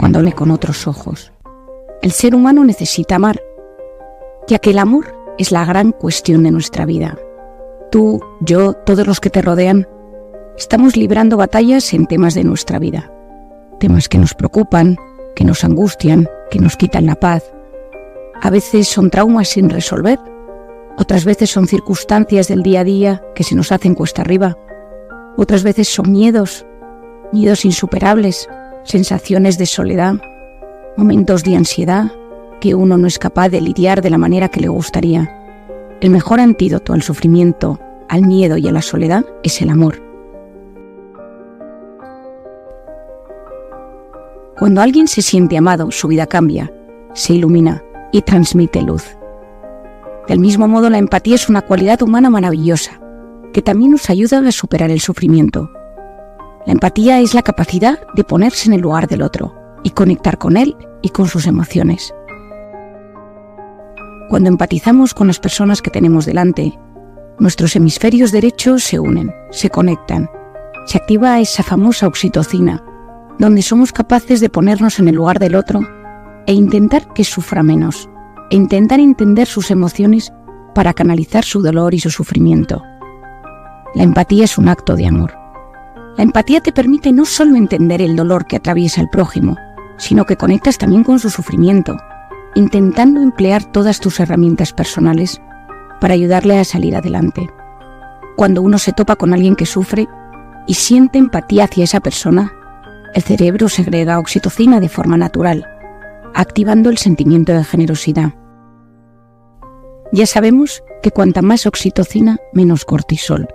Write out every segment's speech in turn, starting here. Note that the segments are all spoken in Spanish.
cuando ve con otros ojos. El ser humano necesita amar, ya que el amor es la gran cuestión de nuestra vida. Tú, yo, todos los que te rodean, estamos librando batallas en temas de nuestra vida. Temas que nos preocupan, que nos angustian, que nos quitan la paz. A veces son traumas sin resolver, otras veces son circunstancias del día a día que se nos hacen cuesta arriba. Otras veces son miedos insuperables, sensaciones de soledad, momentos de ansiedad que uno no es capaz de lidiar de la manera que le gustaría. El mejor antídoto al sufrimiento, al miedo y a la soledad es el amor. Cuando alguien se siente amado, su vida cambia, se ilumina y transmite luz. Del mismo modo, la empatía es una cualidad humana maravillosa, que también nos ayuda a superar el sufrimiento. La empatía es la capacidad de ponerse en el lugar del otro y conectar con él y con sus emociones. Cuando empatizamos con las personas que tenemos delante, nuestros hemisferios derechos se unen, se conectan, se activa esa famosa oxitocina, donde somos capaces de ponernos en el lugar del otro e intentar que sufra menos, e intentar entender sus emociones para canalizar su dolor y su sufrimiento. La empatía es un acto de amor. La empatía te permite no solo entender el dolor que atraviesa el prójimo, sino que conectas también con su sufrimiento, intentando emplear todas tus herramientas personales para ayudarle a salir adelante. Cuando uno se topa con alguien que sufre y siente empatía hacia esa persona, el cerebro segrega oxitocina de forma natural, activando el sentimiento de generosidad. Ya sabemos que cuanta más oxitocina, menos cortisol.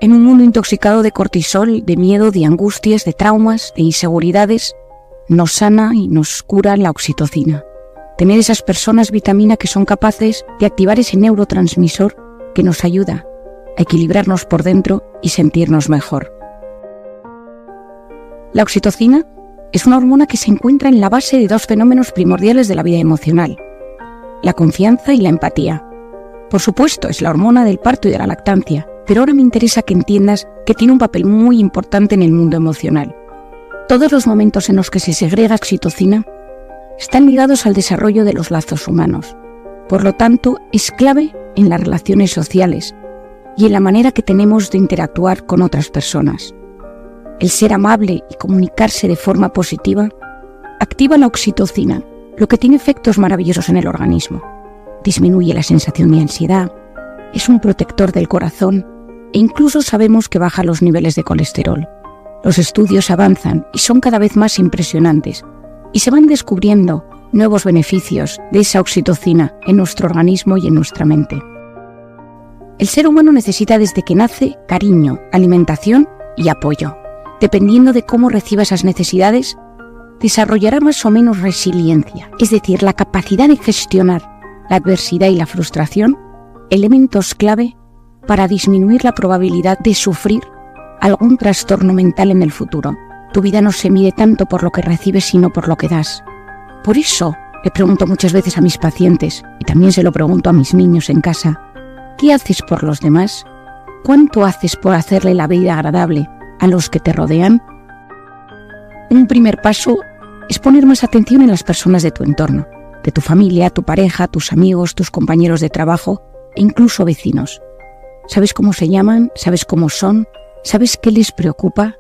En un mundo intoxicado de cortisol, de miedo, de angustias, de traumas, de inseguridades, nos sana y nos cura la oxitocina. Tener esas personas vitamina que son capaces de activar ese neurotransmisor que nos ayuda a equilibrarnos por dentro y sentirnos mejor. La oxitocina es una hormona que se encuentra en la base de dos fenómenos primordiales de la vida emocional: la confianza y la empatía. Por supuesto, es la hormona del parto y de la lactancia, pero ahora me interesa que entiendas que tiene un papel muy importante en el mundo emocional. Todos los momentos en los que se segrega oxitocina están ligados al desarrollo de los lazos humanos. Por lo tanto, es clave en las relaciones sociales y en la manera que tenemos de interactuar con otras personas. El ser amable y comunicarse de forma positiva activa la oxitocina, lo que tiene efectos maravillosos en el organismo. Disminuye la sensación de ansiedad, es un protector del corazón e incluso sabemos que baja los niveles de colesterol. Los estudios avanzan y son cada vez más impresionantes y se van descubriendo nuevos beneficios de esa oxitocina en nuestro organismo y en nuestra mente. El ser humano necesita desde que nace cariño, alimentación y apoyo. Dependiendo de cómo reciba esas necesidades, desarrollará más o menos resiliencia, es decir, la capacidad de gestionar la adversidad y la frustración, elementos clave para disminuir la probabilidad de sufrir algún trastorno mental en el futuro. Tu vida no se mide tanto por lo que recibes, sino por lo que das. Por eso le pregunto muchas veces a mis pacientes, y también se lo pregunto a mis niños en casa: ¿qué haces por los demás? ¿Cuánto haces por hacerle la vida agradable a los que te rodean? Un primer paso es poner más atención en las personas de tu entorno, de tu familia, tu pareja, tus amigos, tus compañeros de trabajo e incluso vecinos. ¿Sabes cómo se llaman? ¿Sabes cómo son? ¿Sabes qué les preocupa?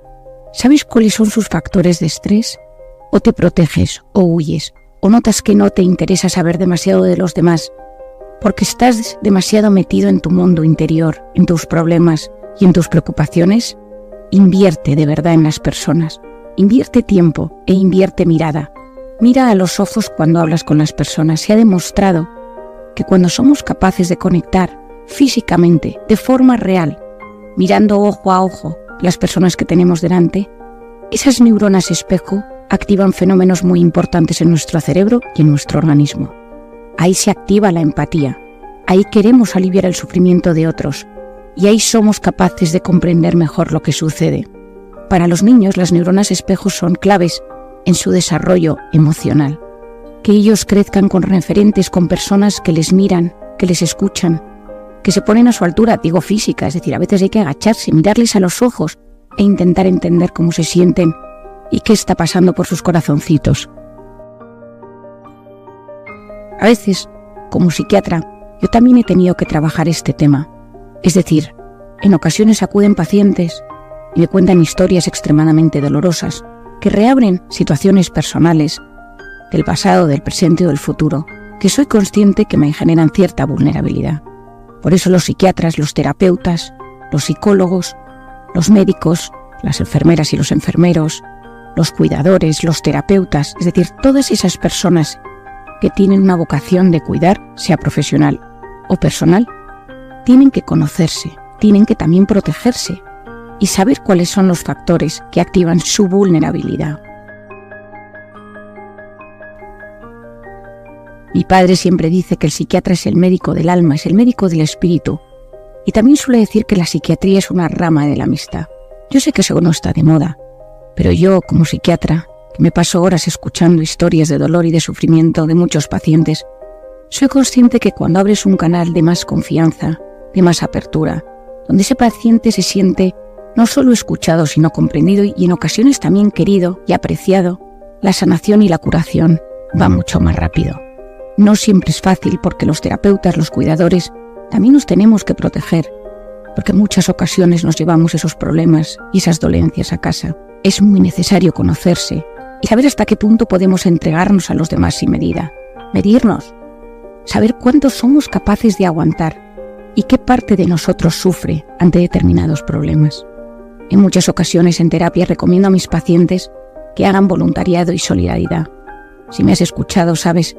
¿Sabes cuáles son sus factores de estrés? ¿O te proteges o huyes? ¿O notas que no te interesa saber demasiado de los demás porque estás demasiado metido en tu mundo interior, en tus problemas y en tus preocupaciones? Invierte de verdad en las personas. Invierte tiempo e invierte mirada. Mira a los ojos cuando hablas con las personas. Se ha demostrado que cuando somos capaces de conectar físicamente, de forma real, mirando ojo a ojo las personas que tenemos delante, esas neuronas espejo activan fenómenos muy importantes en nuestro cerebro y en nuestro organismo. Ahí se activa la empatía. Ahí queremos aliviar el sufrimiento de otros. Y ahí somos capaces de comprender mejor lo que sucede. Para los niños, las neuronas espejos son claves en su desarrollo emocional. Que ellos crezcan con referentes, con personas que les miran, que les escuchan, que se ponen a su altura, digo física, es decir, a veces hay que agacharse, mirarles a los ojos e intentar entender cómo se sienten y qué está pasando por sus corazoncitos. A veces, como psiquiatra, yo también he tenido que trabajar este tema. Es decir, en ocasiones acuden pacientes y me cuentan historias extremadamente dolorosas que reabren situaciones personales del pasado, del presente o del futuro, que soy consciente que me generan cierta vulnerabilidad. Por eso los psiquiatras, los terapeutas, los psicólogos, los médicos, las enfermeras y los enfermeros, los cuidadores, los terapeutas, es decir, todas esas personas que tienen una vocación de cuidar, sea profesional o personal, tienen que conocerse, tienen que también protegerse y saber cuáles son los factores que activan su vulnerabilidad. Mi padre siempre dice que el psiquiatra es el médico del alma, es el médico del espíritu, y también suele decir que la psiquiatría es una rama de la amistad. Yo sé que eso no está de moda, pero yo, como psiquiatra, que me paso horas escuchando historias de dolor y de sufrimiento de muchos pacientes, soy consciente que cuando abres un canal de más confianza, de más apertura, donde ese paciente se siente no solo escuchado, sino comprendido y en ocasiones también querido y apreciado, la sanación y la curación va mucho más rápido. No siempre es fácil porque los terapeutas, los cuidadores, también nos tenemos que proteger, porque en muchas ocasiones nos llevamos esos problemas y esas dolencias a casa. Es muy necesario conocerse y saber hasta qué punto podemos entregarnos a los demás sin medida, medirnos, saber cuánto somos capaces de aguantar y qué parte de nosotros sufre ante determinados problemas. En muchas ocasiones en terapia recomiendo a mis pacientes que hagan voluntariado y solidaridad. Si me has escuchado, sabes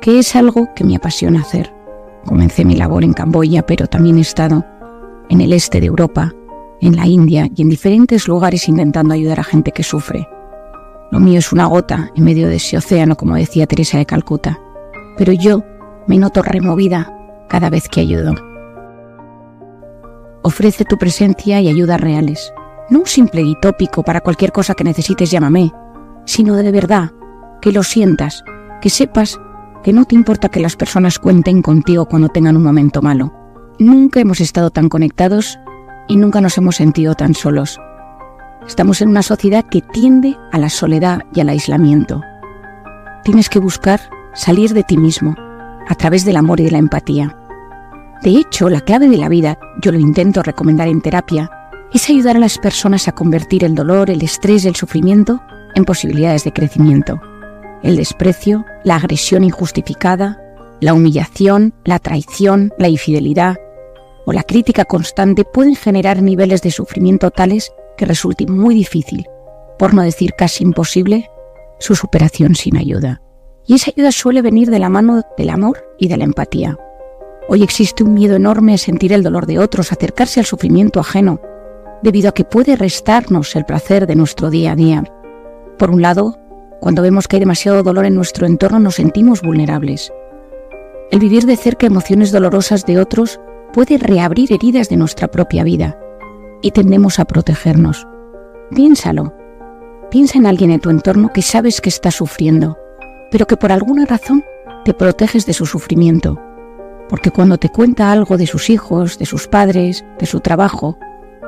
que es algo que me apasiona hacer. Comencé mi labor en Camboya, pero también he estado en el este de Europa, en la India y en diferentes lugares intentando ayudar a gente que sufre. Lo mío es una gota en medio de ese océano, como decía Teresa de Calcuta, pero yo me noto removida cada vez que ayudo. Ofrece tu presencia y ayudas reales, no un simple y tópico para cualquier cosa que necesites llámame, sino de verdad, que lo sientas, que sepas que no te importa que las personas cuenten contigo cuando tengan un momento malo. Nunca hemos estado tan conectados y nunca nos hemos sentido tan solos. Estamos en una sociedad que tiende a la soledad y al aislamiento. Tienes que buscar salir de ti mismo a través del amor y de la empatía. De hecho, la clave de la vida, yo lo intento recomendar en terapia, es ayudar a las personas a convertir el dolor, el estrés y el sufrimiento en posibilidades de crecimiento. El desprecio, la agresión injustificada, la humillación, la traición, la infidelidad o la crítica constante pueden generar niveles de sufrimiento tales que resulte muy difícil, por no decir casi imposible, su superación sin ayuda. Y esa ayuda suele venir de la mano del amor y de la empatía. Hoy existe un miedo enorme a sentir el dolor de otros, a acercarse al sufrimiento ajeno, debido a que puede restarnos el placer de nuestro día a día. Por un lado, cuando vemos que hay demasiado dolor en nuestro entorno nos sentimos vulnerables. El vivir de cerca emociones dolorosas de otros puede reabrir heridas de nuestra propia vida y tendemos a protegernos. Piénsalo. Piensa en alguien en tu entorno que sabes que está sufriendo, pero que por alguna razón te proteges de su sufrimiento. Porque cuando te cuenta algo de sus hijos, de sus padres, de su trabajo,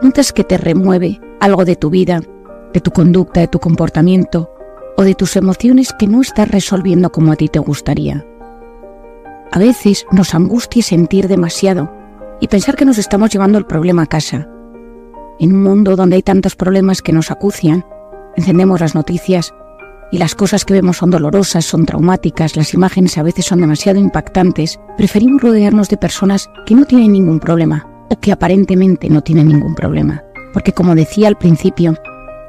notas que te remueve algo de tu vida, de tu conducta, de tu comportamiento o de tus emociones que no estás resolviendo como a ti te gustaría. A veces nos angustia sentir demasiado y pensar que nos estamos llevando el problema a casa. En un mundo donde hay tantos problemas que nos acucian, encendemos las noticias y las cosas que vemos son dolorosas, son traumáticas, las imágenes a veces son demasiado impactantes. Preferimos rodearnos de personas que no tienen ningún problema o que aparentemente no tienen ningún problema. Porque como decía al principio,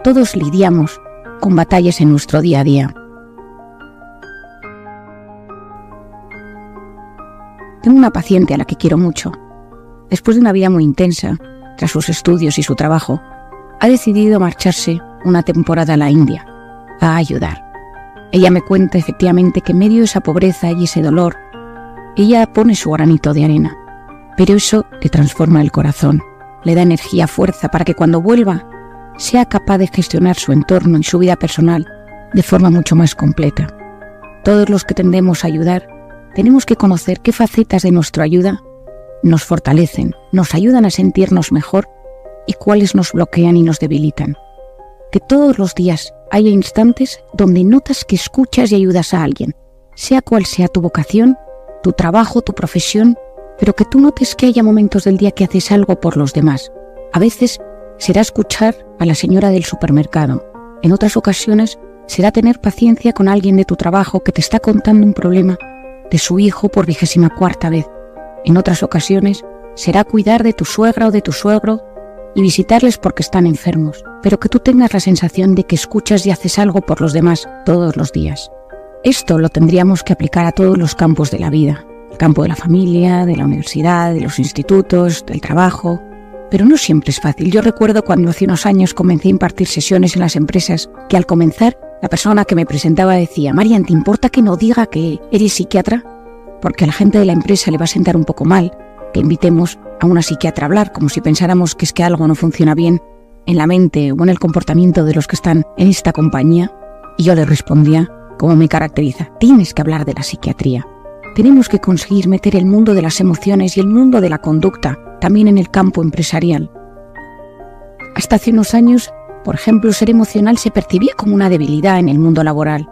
todos lidiamos con batallas en nuestro día a día. Tengo una paciente a la que quiero mucho. Después de una vida muy intensa, tras sus estudios y su trabajo, ha decidido marcharse una temporada a la India, a ayudar. Ella me cuenta efectivamente que en medio de esa pobreza y ese dolor, ella pone su granito de arena, pero eso le transforma el corazón, le da energía, fuerza para que cuando vuelva sea capaz de gestionar su entorno y su vida personal de forma mucho más completa. Todos los que tendemos a ayudar tenemos que conocer qué facetas de nuestra ayuda nos fortalecen, nos ayudan a sentirnos mejor y cuáles nos bloquean y nos debilitan. Que todos los días hay instantes donde notas que escuchas y ayudas a alguien, sea cual sea tu vocación, tu trabajo, tu profesión, pero que tú notes que haya momentos del día que haces algo por los demás. A veces será escuchar a la señora del supermercado. En otras ocasiones será tener paciencia con alguien de tu trabajo que te está contando un problema de su hijo por 24ª vez. En otras ocasiones será cuidar de tu suegra o de tu suegro y visitarles porque están enfermos, pero que tú tengas la sensación de que escuchas y haces algo por los demás todos los días. Esto lo tendríamos que aplicar a todos los campos de la vida, el campo de la familia, de la universidad, de los institutos, del trabajo, pero no siempre es fácil. Yo recuerdo cuando hace unos años comencé a impartir sesiones en las empresas, que al comenzar la persona que me presentaba decía: Marian, ¿te importa que no diga que eres psiquiatra? Porque a la gente de la empresa le va a sentar un poco mal que invitemos a una psiquiatra a hablar, como si pensáramos que es que algo no funciona bien en la mente o en el comportamiento de los que están en esta compañía. Y yo le respondía, como me caracteriza: tienes que hablar de la psiquiatría. Tenemos que conseguir meter el mundo de las emociones y el mundo de la conducta también en el campo empresarial. Hasta hace unos años, por ejemplo, ser emocional se percibía como una debilidad en el mundo laboral.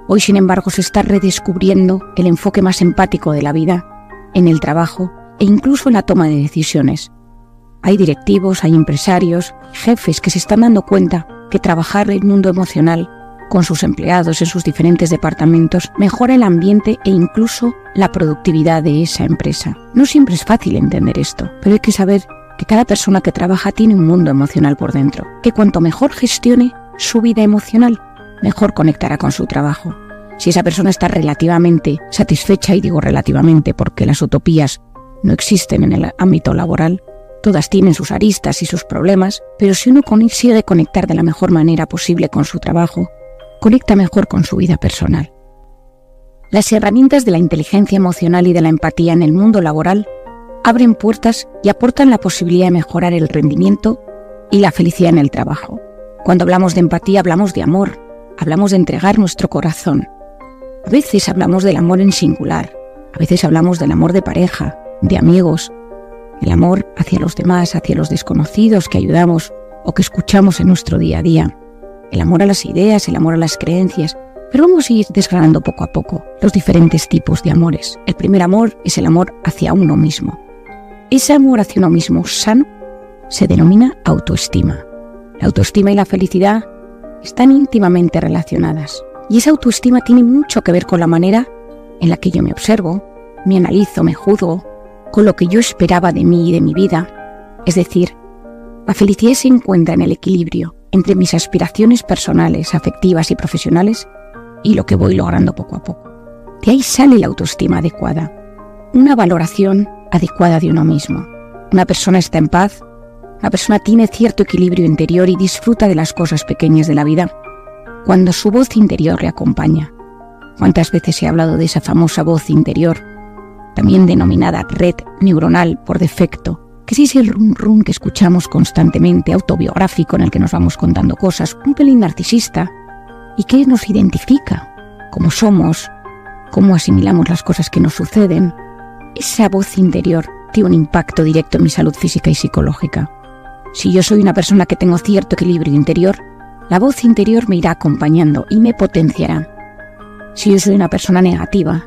Hoy, sin embargo, se está redescubriendo el enfoque más empático de la vida en el trabajo e incluso en la toma de decisiones. Hay directivos, hay empresarios, jefes que se están dando cuenta que trabajar el mundo emocional con sus empleados en sus diferentes departamentos mejora el ambiente e incluso la productividad de esa empresa. No siempre es fácil entender esto, pero hay que saber que cada persona que trabaja tiene un mundo emocional por dentro, que cuanto mejor gestione su vida emocional, mejor conectará con su trabajo. Si esa persona está relativamente satisfecha, y digo relativamente porque las utopías no existen en el ámbito laboral, todas tienen sus aristas y sus problemas, pero si uno consigue conectar de la mejor manera posible con su trabajo, conecta mejor con su vida personal. Las herramientas de la inteligencia emocional y de la empatía en el mundo laboral abren puertas y aportan la posibilidad de mejorar el rendimiento y la felicidad en el trabajo. Cuando hablamos de empatía hablamos de amor, hablamos de entregar nuestro corazón. A veces hablamos del amor en singular, a veces hablamos del amor de pareja, de amigos, el amor hacia los demás, hacia los desconocidos que ayudamos o que escuchamos en nuestro día a día, el amor a las ideas, el amor a las creencias. Pero vamos a ir desgranando poco a poco los diferentes tipos de amores. El primer amor es el amor hacia uno mismo. Ese amor hacia uno mismo sano se denomina autoestima. La autoestima y la felicidad están íntimamente relacionadas. Y esa autoestima tiene mucho que ver con la manera en la que yo me observo, me analizo, me juzgo, con lo que yo esperaba de mí y de mi vida. Es decir, la felicidad se encuentra en el equilibrio entre mis aspiraciones personales, afectivas y profesionales y lo que voy logrando poco a poco. De ahí sale la autoestima adecuada, una valoración adecuada de uno mismo. Una persona está en paz, una persona tiene cierto equilibrio interior y disfruta de las cosas pequeñas de la vida cuando su voz interior le acompaña. ¿Cuántas veces he hablado de esa famosa voz interior, también denominada red neuronal por defecto, que es ese rum rum que escuchamos constantemente, autobiográfico, en el que nos vamos contando cosas, un pelín narcisista, y que nos identifica, cómo somos, cómo asimilamos las cosas que nos suceden? Esa voz interior tiene un impacto directo en mi salud física y psicológica. Si yo soy una persona que tengo cierto equilibrio interior, la voz interior me irá acompañando y me potenciará. Si yo soy una persona negativa,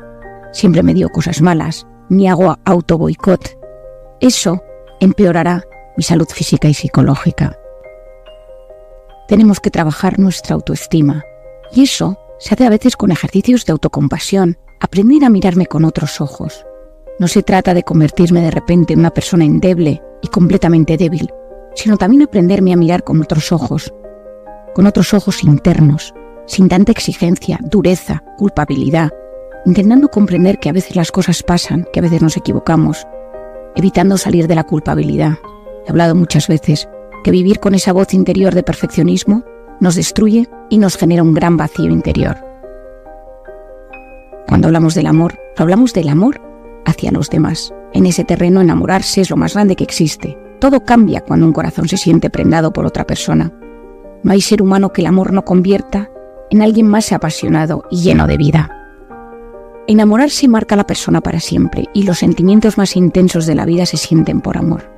siempre me digo cosas malas, me hago auto-boicot, eso empeorará mi salud física y psicológica. Tenemos que trabajar nuestra autoestima, y eso se hace a veces con ejercicios de autocompasión, aprender a mirarme con otros ojos. No se trata de convertirme de repente en una persona endeble y completamente débil, sino también aprenderme a mirar con otros ojos internos, sin tanta exigencia, dureza, culpabilidad, intentando comprender que a veces las cosas pasan, que a veces nos equivocamos, evitando salir de la culpabilidad. He hablado muchas veces que vivir con esa voz interior de perfeccionismo nos destruye y nos genera un gran vacío interior. Cuando hablamos del amor hacia los demás. En ese terreno, enamorarse es lo más grande que existe. Todo cambia cuando un corazón se siente prendado por otra persona. No hay ser humano que el amor no convierta en alguien más apasionado y lleno de vida. Enamorarse marca a la persona para siempre y los sentimientos más intensos de la vida se sienten por amor.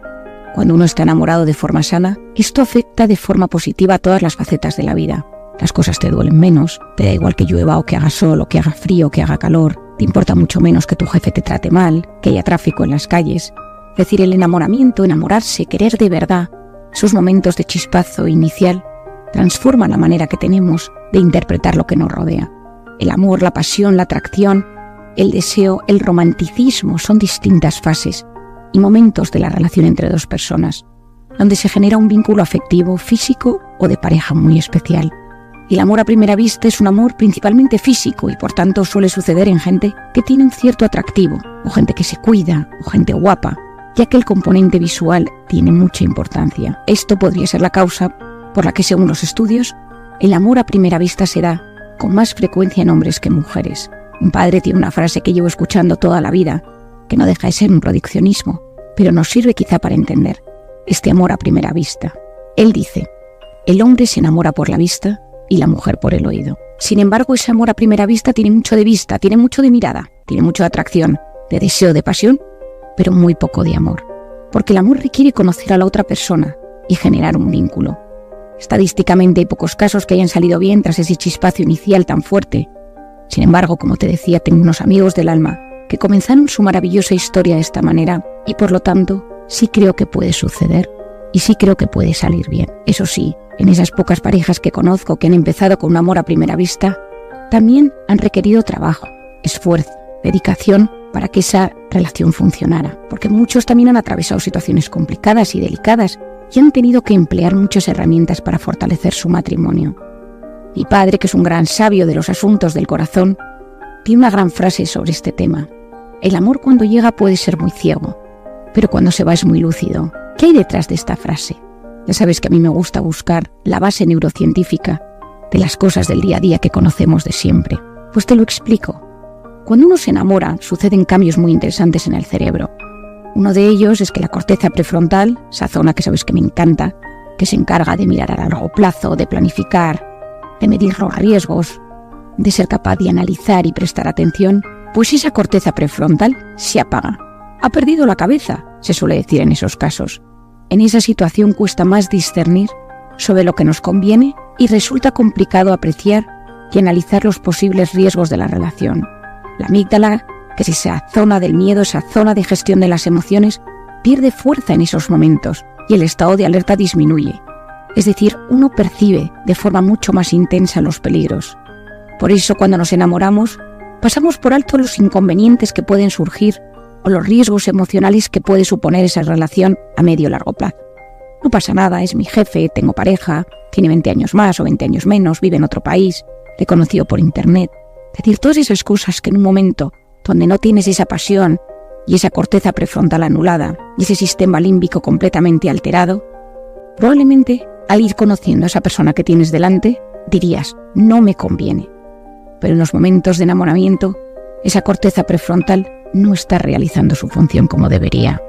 Cuando uno está enamorado de forma sana, esto afecta de forma positiva a todas las facetas de la vida, las cosas te duelen menos, te da igual que llueva o que haga sol o que haga frío o que haga calor, te importa mucho menos que tu jefe te trate mal, que haya tráfico en las calles. Es decir, el enamoramiento, enamorarse, querer de verdad, esos momentos de chispazo inicial, transforman la manera que tenemos de interpretar lo que nos rodea. El amor, la pasión, la atracción, el deseo, el romanticismo son distintas fases y momentos de la relación entre dos personas, donde se genera un vínculo afectivo, físico o de pareja muy especial. El amor a primera vista es un amor principalmente físico y por tanto suele suceder en gente que tiene un cierto atractivo, o gente que se cuida, o gente guapa, ya que el componente visual tiene mucha importancia. Esto podría ser la causa por la que, según los estudios, el amor a primera vista se da con más frecuencia en hombres que en mujeres. Un padre tiene una frase que llevo escuchando toda la vida, que no deja de ser un reduccionismo, pero nos sirve quizá para entender este amor a primera vista. Él dice: el hombre se enamora por la vista y la mujer por el oído. Sin embargo, ese amor a primera vista tiene mucho de vista, tiene mucho de mirada, tiene mucho de atracción, de deseo, de pasión, pero muy poco de amor. Porque el amor requiere conocer a la otra persona y generar un vínculo. Estadísticamente hay pocos casos que hayan salido bien tras ese chispazo inicial tan fuerte. Sin embargo, como te decía, tengo unos amigos del alma que comenzaron su maravillosa historia de esta manera y por lo tanto sí creo que puede suceder y sí creo que puede salir bien. Eso sí, en esas pocas parejas que conozco que han empezado con un amor a primera vista, también han requerido trabajo, esfuerzo, dedicación para que esa relación funcionara, porque muchos también han atravesado situaciones complicadas y delicadas y han tenido que emplear muchas herramientas para fortalecer su matrimonio. Mi padre, que es un gran sabio de los asuntos del corazón, tiene una gran frase sobre este tema. El amor cuando llega puede ser muy ciego, pero cuando se va es muy lúcido. ¿Qué hay detrás de esta frase? Ya sabes que a mí me gusta buscar la base neurocientífica de las cosas del día a día que conocemos de siempre. Pues te lo explico. Cuando uno se enamora, suceden cambios muy interesantes en el cerebro. Uno de ellos es que la corteza prefrontal, esa zona que sabes que me encanta, que se encarga de mirar a largo plazo, de planificar, de medir los riesgos, de ser capaz de analizar y prestar atención, pues esa corteza prefrontal se apaga. Ha perdido la cabeza, se suele decir en esos casos. En esa situación cuesta más discernir sobre lo que nos conviene y resulta complicado apreciar y analizar los posibles riesgos de la relación. La amígdala, que es esa zona del miedo, esa zona de gestión de las emociones, pierde fuerza en esos momentos y el estado de alerta disminuye. Es decir, uno percibe de forma mucho más intensa los peligros. Por eso, cuando nos enamoramos, pasamos por alto los inconvenientes que pueden surgir o los riesgos emocionales que puede suponer esa relación a medio o largo plazo. No pasa nada, es mi jefe, tengo pareja, tiene 20 años más o 20 años menos, vive en otro país, le he conocido por internet. Es decir, todas esas cosas que en un momento donde no tienes esa pasión y esa corteza prefrontal anulada y ese sistema límbico completamente alterado, probablemente al ir conociendo a esa persona que tienes delante, dirías, no me conviene. Pero en los momentos de enamoramiento, esa corteza prefrontal no está realizando su función como debería.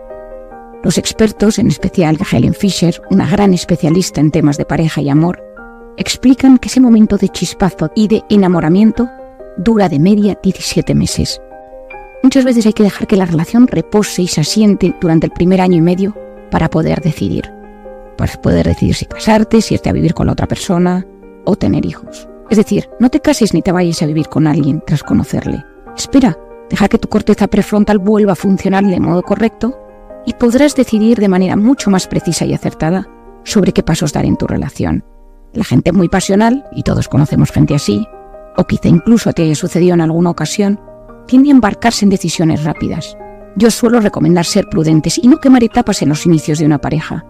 Los expertos, en especial Helen Fisher, una gran especialista en temas de pareja y amor, explican que ese momento de chispazo y de enamoramiento dura de media 17 meses. Muchas veces hay que dejar que la relación repose y se asiente durante el primer año y medio para poder decidir. Para poder decidir si casarte, si irte a vivir con la otra persona o tener hijos. Es decir, no te cases ni te vayas a vivir con alguien tras conocerle. Espera, deja que tu corteza prefrontal vuelva a funcionar de modo correcto y podrás decidir de manera mucho más precisa y acertada sobre qué pasos dar en tu relación. La gente muy pasional, y todos conocemos gente así, o quizá incluso te haya sucedido en alguna ocasión, tiende a embarcarse en decisiones rápidas. Yo suelo recomendar ser prudentes y no quemar etapas en los inicios de una pareja,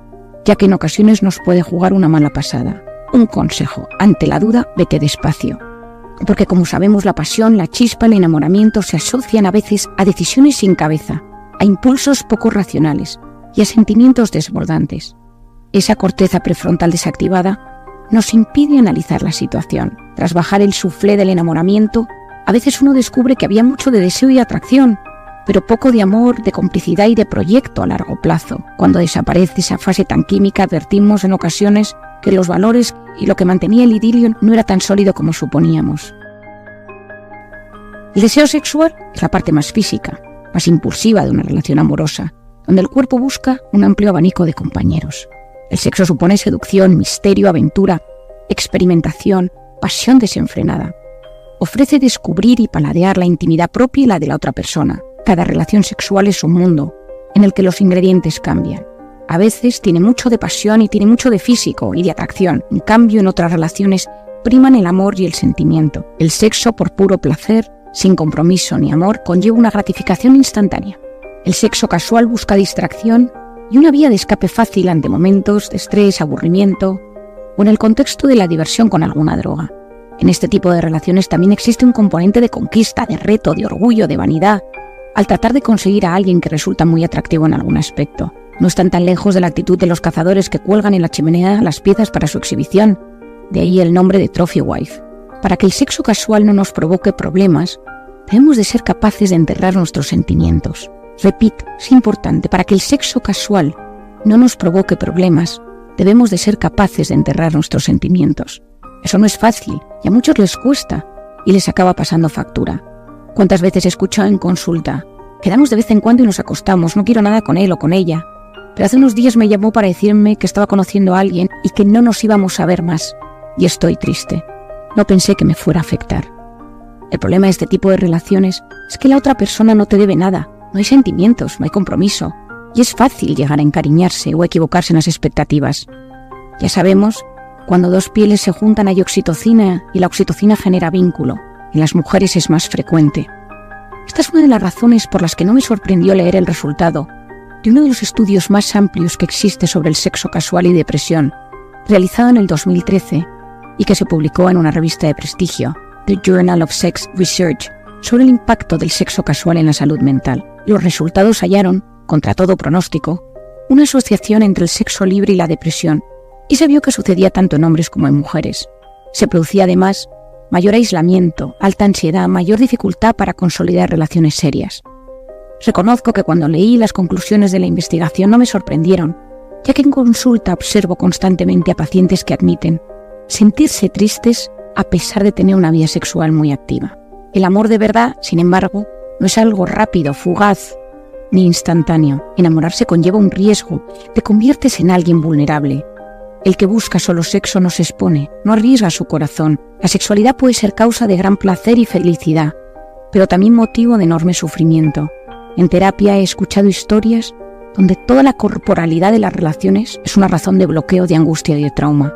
ya que en ocasiones nos puede jugar una mala pasada. Un consejo: ante la duda, vete despacio. Porque como sabemos, la pasión, la chispa, el enamoramiento se asocian a veces a decisiones sin cabeza, a impulsos poco racionales y a sentimientos desbordantes. Esa corteza prefrontal desactivada nos impide analizar la situación. Tras bajar el suflé del enamoramiento, a veces uno descubre que había mucho de deseo y atracción, pero poco de amor, de complicidad y de proyecto a largo plazo. Cuando desaparece esa fase tan química, advertimos en ocasiones que los valores y lo que mantenía el idilio no era tan sólido como suponíamos. El deseo sexual es la parte más física, más impulsiva de una relación amorosa, donde el cuerpo busca un amplio abanico de compañeros. El sexo supone seducción, misterio, aventura, experimentación, pasión desenfrenada. Ofrece descubrir y paladear la intimidad propia y la de la otra persona. Cada relación sexual es un mundo en el que los ingredientes cambian. A veces tiene mucho de pasión y tiene mucho de físico y de atracción. En cambio, en otras relaciones priman el amor y el sentimiento. El sexo por puro placer, sin compromiso ni amor, conlleva una gratificación instantánea. El sexo casual busca distracción y una vía de escape fácil ante momentos de estrés, aburrimiento o en el contexto de la diversión con alguna droga. En este tipo de relaciones también existe un componente de conquista, de reto, de orgullo, de vanidad, al tratar de conseguir a alguien que resulta muy atractivo en algún aspecto. No están tan lejos de la actitud de los cazadores que cuelgan en la chimenea las piezas para su exhibición, de ahí el nombre de Trophy Wife. Para que el sexo casual no nos provoque problemas, debemos de ser capaces de enterrar nuestros sentimientos. Repito, es importante, para que el sexo casual no nos provoque problemas, debemos de ser capaces de enterrar nuestros sentimientos. Eso no es fácil y a muchos les cuesta y les acaba pasando factura. ¿Cuántas veces he escuchado en consulta? Quedamos de vez en cuando y nos acostamos, no quiero nada con él o con ella. Pero hace unos días me llamó para decirme que estaba conociendo a alguien y que no nos íbamos a ver más. Y estoy triste. No pensé que me fuera a afectar. El problema de este tipo de relaciones es que la otra persona no te debe nada. No hay sentimientos, no hay compromiso. Y es fácil llegar a encariñarse o equivocarse en las expectativas. Ya sabemos, cuando dos pieles se juntan hay oxitocina y la oxitocina genera vínculo. En las mujeres es más frecuente. Esta es una de las razones por las que no me sorprendió leer el resultado de uno de los estudios más amplios que existe sobre el sexo casual y depresión, realizado en el 2013 y que se publicó en una revista de prestigio, The Journal of Sex Research, sobre el impacto del sexo casual en la salud mental. Los resultados hallaron, contra todo pronóstico, una asociación entre el sexo libre y la depresión, y se vio que sucedía tanto en hombres como en mujeres. Se producía además mayor aislamiento, alta ansiedad, mayor dificultad para consolidar relaciones serias. Reconozco que cuando leí las conclusiones de la investigación no me sorprendieron, ya que en consulta observo constantemente a pacientes que admiten sentirse tristes a pesar de tener una vida sexual muy activa. El amor de verdad, sin embargo, no es algo rápido, fugaz ni instantáneo. Enamorarse conlleva un riesgo, te conviertes en alguien vulnerable. El que busca solo sexo no se expone, no arriesga su corazón. La sexualidad puede ser causa de gran placer y felicidad, pero también motivo de enorme sufrimiento. En terapia he escuchado historias donde toda la corporalidad de las relaciones es una razón de bloqueo, de angustia y de trauma.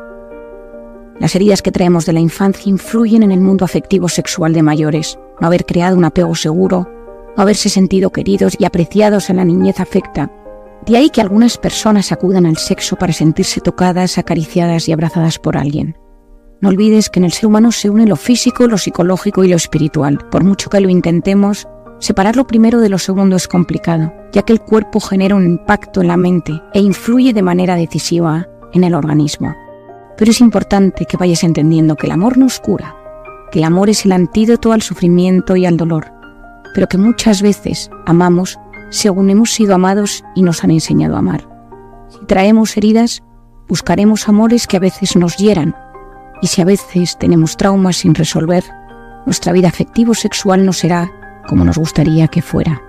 Las heridas que traemos de la infancia influyen en el mundo afectivo sexual de mayores. No haber creado un apego seguro, no haberse sentido queridos y apreciados en la niñez afecta. De ahí que algunas personas acudan al sexo para sentirse tocadas, acariciadas y abrazadas por alguien. No olvides que en el ser humano se une lo físico, lo psicológico y lo espiritual. Por mucho que lo intentemos, separar lo primero de lo segundo es complicado, ya que el cuerpo genera un impacto en la mente e influye de manera decisiva en el organismo. Pero es importante que vayas entendiendo que el amor nos cura, que el amor es el antídoto al sufrimiento y al dolor, pero que muchas veces amamos según hemos sido amados y nos han enseñado a amar. Si traemos heridas, buscaremos amores que a veces nos hieran, y si a veces tenemos traumas sin resolver, nuestra vida afectivo-sexual no será como nos gustaría que fuera.